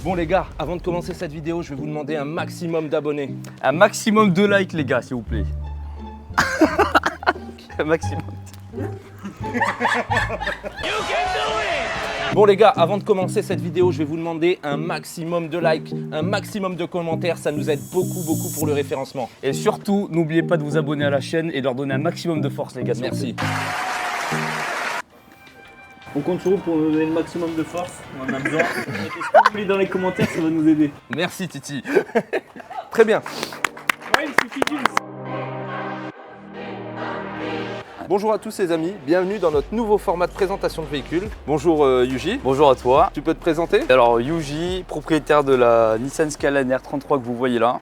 Bon les gars, avant de commencer cette vidéo, je vais vous demander un maximum d'abonnés. Un maximum de likes les gars, s'il vous plaît. Un maximum. Bon les gars, avant de commencer cette vidéo, je vais vous demander un maximum de likes, un maximum de commentaires, ça nous aide beaucoup pour le référencement. Et surtout, n'oubliez pas de vous abonner à la chaîne et de leur donner un maximum de force les gars. Merci. On compte sur vous pour nous donner le maximum de force, on en a besoin. Mettez ce que vous voulez dans les commentaires, ça va nous aider. Merci Titi. Très bien. Ouais, il suffit d'une. Bonjour à tous les amis, bienvenue dans notre nouveau format de présentation de véhicules. Bonjour Yuji, Bonjour à toi. tu peux te présenter? Alors Yuji, propriétaire de la Nissan Skyline R33 que vous voyez là.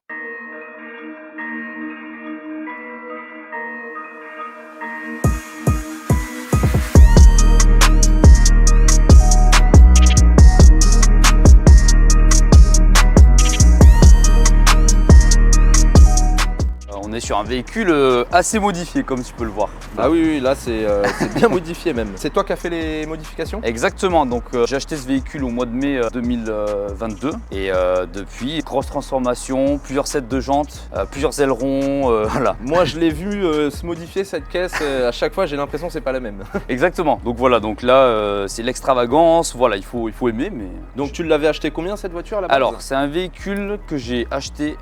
On est sur un véhicule assez modifié comme tu peux le voir. Ah oui, là c'est bien modifié même. C'est toi qui as fait les modifications? Exactement, donc j'ai acheté ce véhicule au mois de mai 2022 et depuis, grosse transformation, plusieurs sets de jantes, plusieurs ailerons, voilà. Moi je l'ai vu se modifier cette caisse, à chaque fois j'ai l'impression que c'est pas la même. Exactement, donc voilà, donc là c'est l'extravagance, voilà, il faut aimer mais... Donc tu l'avais acheté combien cette voiture à la base? Alors c'est un véhicule que j'ai acheté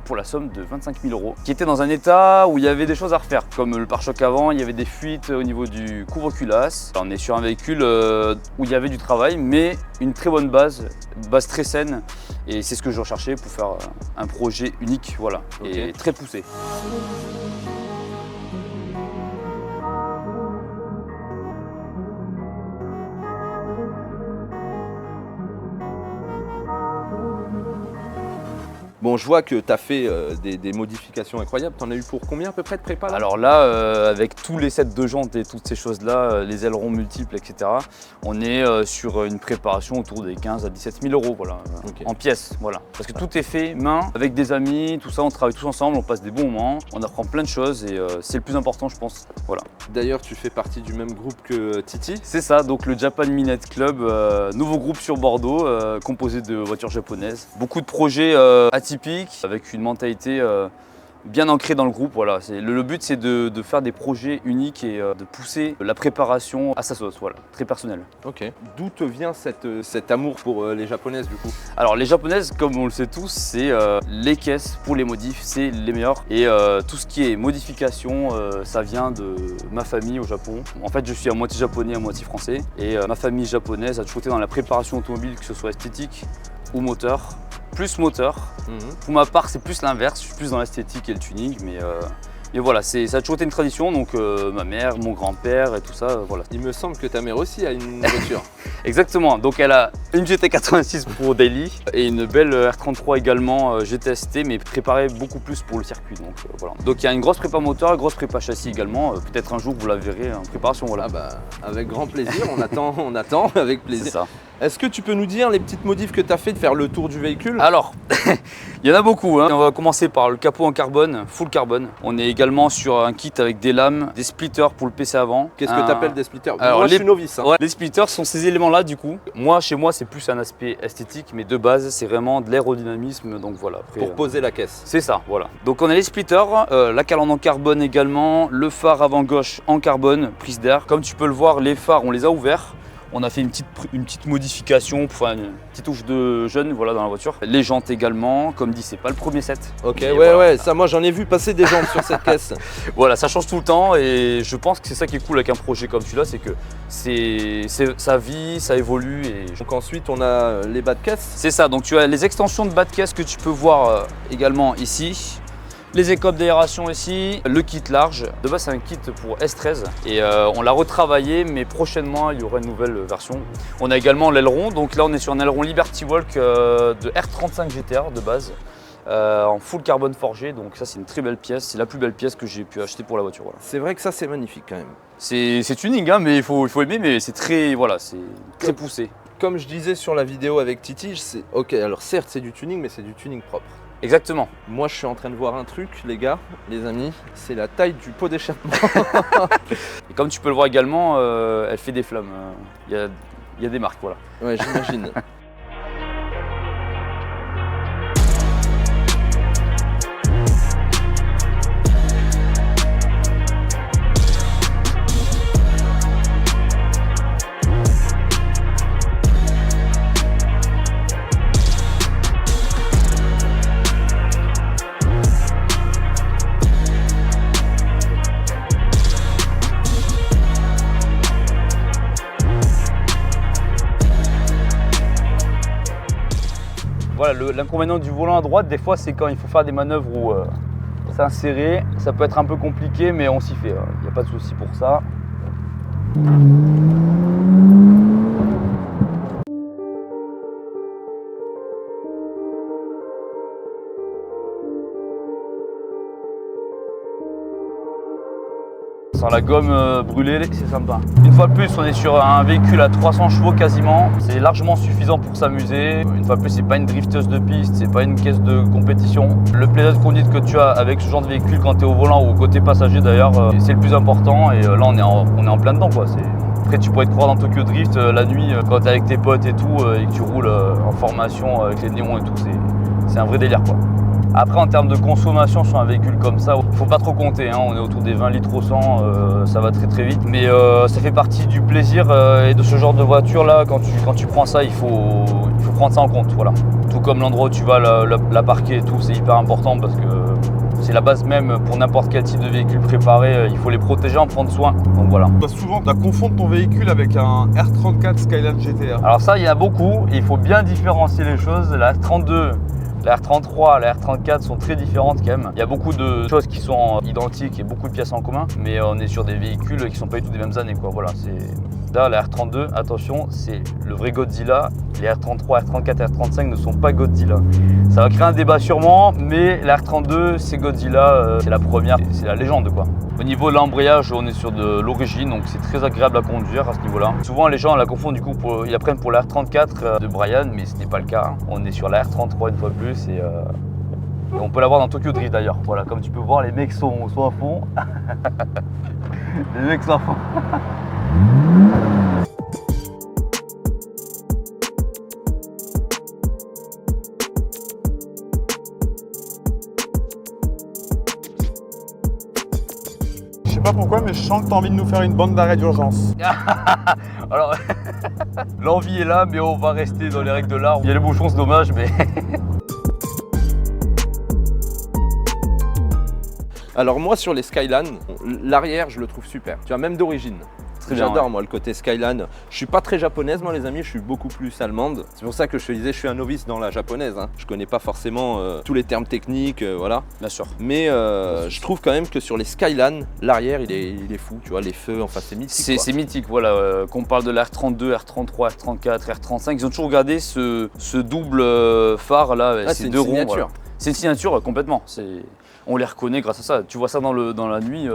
pour la somme de 25 000 €, qui était dans un état où il y avait des choses à refaire, comme le pare-choc avant, il y avait des fuites au niveau du couvre-culasse. On est sur un véhicule où il y avait du travail, mais une très bonne base très saine, et c'est ce que je recherchais pour faire un projet unique, voilà, et très poussé. Bon, je vois que tu as fait des modifications incroyables. Tu en as eu pour combien à peu près de prépa là? Alors là, avec tous les sets de jantes et toutes ces choses-là, les ailerons multiples, etc., on est sur une préparation autour des 15 à 17 000 €, voilà, en pièces, voilà. Parce que tout est fait main, avec des amis, tout ça, on travaille tous ensemble, on passe des bons moments, on apprend plein de choses et c'est le plus important, je pense, voilà. D'ailleurs, tu fais partie du même groupe que Titi. C'est ça, donc le Japan Minette Club, nouveau groupe sur Bordeaux, composé de voitures japonaises. Beaucoup de projets atypiques, avec une mentalité bien ancrée dans le groupe. Voilà. Le but c'est de faire des projets uniques et de pousser la préparation à sa sauce, voilà, très personnel. Ok. D'où te vient cet amour pour les japonaises du coup? Alors les japonaises, comme on le sait tous, c'est les caisses pour les modifs, c'est les meilleurs. Et tout ce qui est modification, ça vient de ma famille au Japon. En fait, je suis à moitié japonais, à moitié français. Et ma famille japonaise a toujours été dans la préparation automobile, que ce soit esthétique ou moteur. Plus moteur. Pour ma part, c'est plus l'inverse. Je suis plus dans l'esthétique et le tuning, mais voilà, ça a toujours été une tradition. Donc ma mère, mon grand-père et tout ça, voilà. Il me semble que ta mère aussi a une voiture. Exactement. Donc elle a une GT86 pour daily et une belle R33 également GTST, mais préparée beaucoup plus pour le circuit. Donc voilà. Donc il y a une grosse prépa moteur, une grosse prépa châssis également. Peut-être un jour vous la verrez en préparation. Voilà. Ah bah, avec grand plaisir. On attend avec plaisir. C'est ça. Est-ce que tu peux nous dire les petites modifs que tu as fait de faire le tour du véhicule? Alors, il y en a beaucoup, hein. On va commencer par le capot en carbone, full carbone. On est également sur un kit avec des lames, des splitters pour le PC avant. Qu'est-ce que tu appelles des splitters? Alors, moi je suis novice. Hein. Ouais, les splitters sont ces éléments-là du coup. Moi, chez moi, c'est plus un aspect esthétique, mais de base, c'est vraiment de l'aérodynamisme. Donc voilà. Après, pour poser la caisse. C'est ça, voilà. Donc on a les splitters, la calandre en carbone également, le phare avant gauche en carbone, prise d'air. Comme tu peux le voir, les phares, on les a ouverts. On a fait une petite modification pour faire une petite touche de jeune, voilà, dans la voiture. Les jantes également, comme dit, c'est pas le premier set. Ok, mais ouais, voilà. ouais, ça moi j'en ai vu passer des jantes sur cette caisse. Voilà, ça change tout le temps et je pense que c'est ça qui est cool avec un projet comme celui-là, c'est que ça vit, ça évolue. Donc ensuite on a les bas de caisse. C'est ça, donc tu as les extensions de bas de caisse que tu peux voir également ici. Les écopes d'aération ici, le kit large. De base, c'est un kit pour S13 et on l'a retravaillé, mais prochainement, il y aura une nouvelle version. On a également l'aileron. Donc là, on est sur un aileron Liberty Walk de R35 GTR de base, en full carbone forgé. Donc ça, c'est une très belle pièce. C'est la plus belle pièce que j'ai pu acheter pour la voiture. Voilà. C'est vrai que ça, c'est magnifique quand même. C'est tuning, hein, mais il faut aimer, mais c'est très, voilà, c'est très poussé. Comme je disais sur la vidéo avec Titi, ok, alors certes, c'est du tuning, mais c'est du tuning propre. Exactement. Moi, je suis en train de voir un truc, les gars, les amis, c'est la taille du pot d'échappement. Et comme tu peux le voir également, elle fait des flammes. Il y a des marques, voilà. Ouais, j'imagine. Voilà, l'inconvénient du volant à droite, des fois, c'est quand il faut faire des manœuvres où s'insérer, ça peut être un peu compliqué, mais on s'y fait. Il n'y a pas de souci pour ça. Sans la gomme brûlée, c'est sympa. Une fois de plus, on est sur un véhicule à 300 chevaux quasiment. C'est largement suffisant pour s'amuser. Une fois de plus, c'est pas une drifteuse de piste, c'est pas une caisse de compétition. Le plaisir de conduite que tu as avec ce genre de véhicule quand tu es au volant ou au côté passager d'ailleurs, c'est le plus important. Et là, on est en plein dedans, quoi. Après, tu pourrais te croire dans Tokyo Drift la nuit quand tu es avec tes potes et tout et que tu roules en formation avec les néons et tout. C'est un vrai délire, quoi. Après, en termes de consommation sur un véhicule comme ça, il ne faut pas trop compter, hein. On est autour des 20 litres au 100, ça va très très vite. Mais ça fait partie du plaisir et de ce genre de voiture là, quand tu prends ça, il faut prendre ça en compte. Voilà. Tout comme l'endroit où tu vas la parquer et tout, c'est hyper important parce que c'est la base même pour n'importe quel type de véhicule préparé, il faut les protéger, en prendre soin. Donc voilà. Tu dois souvent confondre ton véhicule avec un R34 Skyline GTR. Alors ça, il y en a beaucoup et il faut bien différencier les choses. La R32, la R33, la R34 sont très différentes quand même. Il y a beaucoup de choses qui sont identiques et beaucoup de pièces en commun, mais on est sur des véhicules qui ne sont pas du tout des mêmes années, quoi. Voilà, là, la R32, attention, c'est le vrai Godzilla. Les R33, R34, R35 ne sont pas Godzilla. Ça va créer un débat sûrement, mais la R32, c'est Godzilla, c'est la première, c'est la légende, quoi. Au niveau de l'embrayage, on est sur de l'origine, donc c'est très agréable à conduire à ce niveau-là. Souvent, les gens la confondent du coup, ils la prennent pour la R34 de Brian, mais ce n'est pas le cas, hein. On est sur la R33 une fois de plus et on peut la voir dans Tokyo Drift d'ailleurs. Voilà, comme tu peux voir, les mecs sont à fond. Les mecs sont à fond. Je sais pas pourquoi, mais je sens que tu as envie de nous faire une bande d'arrêt d'urgence. Alors, l'envie est là, mais on va rester dans les règles de l'art. Il y a les bouchons, c'est dommage, mais... Alors moi sur les Skyline, l'arrière je le trouve super, tu vois, même d'origine. J'adore moi le côté Skyline. Je suis pas très japonaise moi les amis, je suis beaucoup plus allemande. C'est pour ça que je te disais je suis un novice dans la japonaise, hein. Je connais pas forcément tous les termes techniques, voilà. Bien sûr. Mais je trouve quand même que sur les Skyline, l'arrière il est fou, tu vois, les feux, enfin c'est mythique. C'est mythique, voilà. Qu'on parle de la R32, R33, R34, R35, ils ont toujours gardé ce double phare là, ces deux ronds. Voilà. C'est une signature complètement. On les reconnaît grâce à ça. Tu vois ça dans la nuit.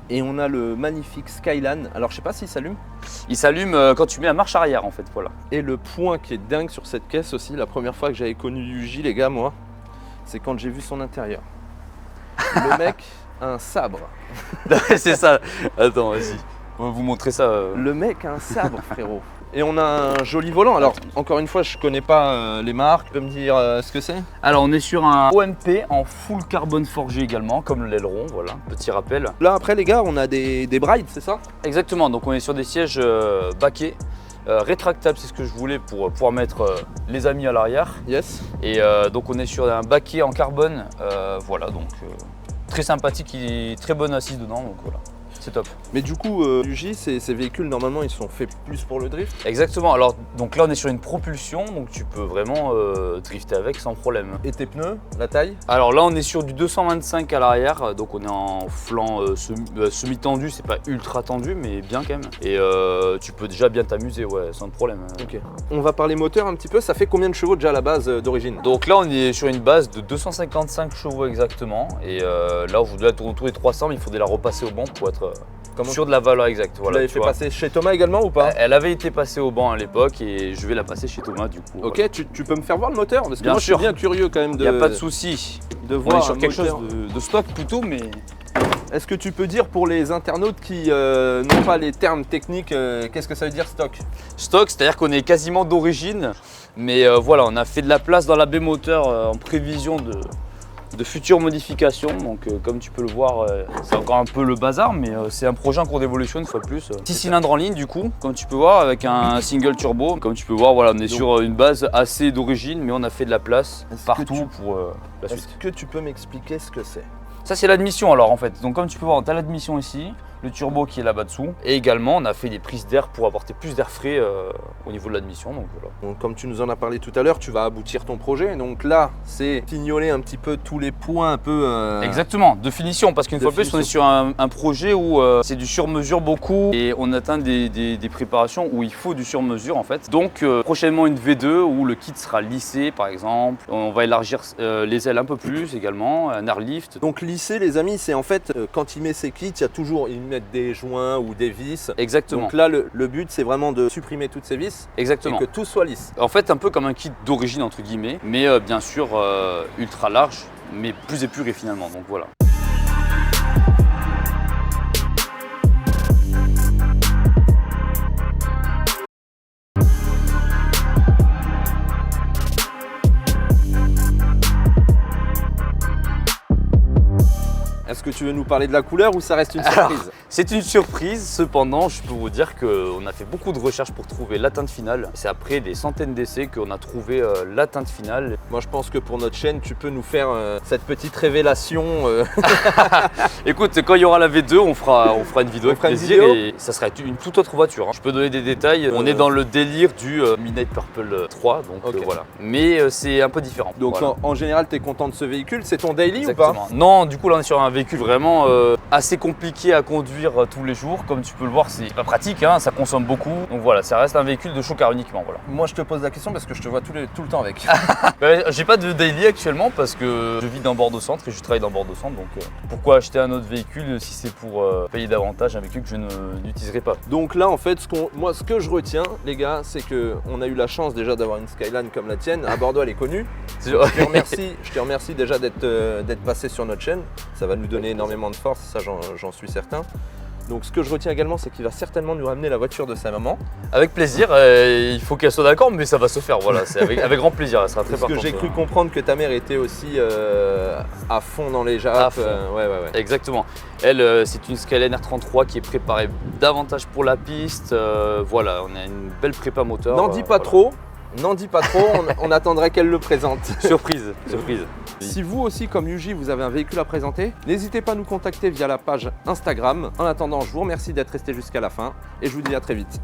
Et on a le magnifique Skyline. Alors je sais pas s'il s'allume. Il s'allume quand tu mets la marche arrière en fait, voilà. Et le point qui est dingue sur cette caisse aussi, la première fois que j'avais connu Yuji les gars moi, c'est quand j'ai vu son intérieur. Le mec a un sabre. C'est ça. Attends, vas-y. On va vous montrer ça. Le mec a un sabre frérot. Et on a un joli volant. Alors, encore une fois, je connais pas les marques. Tu peux me dire ce que c'est? Alors, on est sur un OMP en full carbone forgé également, comme l'aileron, voilà, petit rappel. Là, après, les gars, on a des brides, c'est ça? Exactement, donc on est sur des sièges baquets, rétractables, c'est ce que je voulais pour pouvoir mettre les amis à l'arrière. Yes. Et donc, on est sur un baquet en carbone, voilà, donc très sympathique, très bonne assise dedans, donc voilà. C'est top. Mais du coup, Yuji, ces véhicules, normalement, ils sont faits plus pour le drift? Exactement. Alors, donc là, on est sur une propulsion, donc tu peux vraiment drifter avec sans problème. Et tes pneus, la taille? Alors là, on est sur du 225 à l'arrière, donc on est en flanc semi-tendu, c'est pas ultra tendu, mais bien quand même. Et tu peux déjà bien t'amuser, ouais, sans problème. Ok. On va parler moteur un petit peu. Ça fait combien de chevaux déjà à la base d'origine? Donc là, on est sur une base de 255 chevaux exactement. Et là, on doit tourner autour des 300, mais il faudrait la repasser au banc pour être sur de la valeur exacte. Voilà, tu l'avais fait passer chez Thomas également ou pas? Elle avait été passée au banc à l'époque et je vais la passer chez Thomas du coup. Ok, voilà. tu peux me faire voir le moteur? Parce que bien moi sûr. je suis bien curieux quand même de... Il n'y a pas de souci. De voir on est sur quelque moteur. chose de stock plutôt, mais... Est-ce que tu peux dire pour les internautes qui n'ont pas les termes techniques, qu'est-ce que ça veut dire stock? Stock, c'est-à-dire qu'on est quasiment d'origine, mais voilà, on a fait de la place dans la baie moteur en prévision de futures modifications. Donc comme tu peux le voir, c'est encore un peu le bazar, mais c'est un projet en cours d'évolution une fois de plus. 6 cylindres en ligne du coup, comme tu peux voir, avec un single turbo. Comme tu peux voir, voilà, on est sur une base assez d'origine, mais on a fait de la place partout pour la suite. Est-ce que tu peux m'expliquer ce que c'est? Ça c'est l'admission alors en fait. Donc comme tu peux voir, tu as l'admission ici. le turbo qui est là-bas dessous. Et également, on a fait des prises d'air pour apporter plus d'air frais au niveau de l'admission. Donc voilà. Donc, comme tu nous en as parlé tout à l'heure, tu vas aboutir ton projet. Donc là, c'est fignoler un petit peu tous les points un peu. Exactement, de finition. Parce qu'une fois de plus, on est sur un projet où c'est du sur-mesure beaucoup et on atteint des préparations où il faut du sur-mesure en fait. Donc prochainement une V2 où le kit sera lissé par exemple. On va élargir les ailes un peu plus également, un airlift. Donc lisser les amis, c'est en fait quand il met ses kits, il y a toujours, ils mettent des joints ou des vis. Exactement. Donc là le but c'est vraiment de supprimer toutes ces vis. Exactement. Et que tout soit lisse. En fait un peu comme un kit d'origine entre guillemets, mais bien sûr ultra large, mais plus épuré finalement. Donc voilà. Est-ce que tu veux nous parler de la couleur ou ça reste une surprise? C'est une surprise, cependant je peux vous dire qu'on a fait beaucoup de recherches pour trouver la teinte finale. C'est après des centaines d'essais qu'on a trouvé la teinte finale. Moi je pense que pour notre chaîne, tu peux nous faire cette petite révélation. Écoute, quand il y aura la V2, on fera une vidéo avec plaisir et ça sera une toute autre voiture. Je peux donner des détails, on est dans le délire du Midnight Purple 3, donc voilà. Mais c'est un peu différent. Donc voilà. en général, tu es content de ce véhicule, c'est ton daily Exactement. ou pas? Non, du coup là on est sur un véhicule vraiment assez compliqué à conduire tous les jours. Comme tu peux le voir, c'est pas pratique, hein, ça consomme beaucoup. Donc voilà, ça reste un véhicule de show car uniquement. Voilà. Moi je te pose la question parce que je te vois tout le temps avec. J'ai pas de daily actuellement parce que je vis dans Bordeaux-Centre et je travaille dans Bordeaux-Centre. Donc pourquoi acheter un autre véhicule si c'est pour payer davantage un véhicule que je n'utiliserai pas? Donc là en fait, ce que je retiens les gars, c'est qu'on a eu la chance déjà d'avoir une Skyline comme la tienne. À Bordeaux elle est connue. Je te remercie déjà d'être passé sur notre chaîne. Ça va nous donner énormément de force, ça j'en suis certain. Donc ce que je retiens également, c'est qu'il va certainement nous ramener la voiture de sa maman. Avec plaisir, il faut qu'elle soit d'accord, mais ça va se faire, voilà, c'est avec grand plaisir, elle sera très partante. Parce que j'ai cru comprendre que ta mère était aussi à fond dans les Japs. À fond. Ouais. Exactement. Elle, c'est une Skyline R33 qui est préparée davantage pour la piste. Voilà, on a une belle prépa moteur. N'en dis pas trop. N'en dis pas trop, on attendrait qu'elle le présente. Surprise. Si vous aussi, comme Yuji, vous avez un véhicule à présenter, n'hésitez pas à nous contacter via la page Instagram. En attendant, je vous remercie d'être resté jusqu'à la fin et je vous dis à très vite.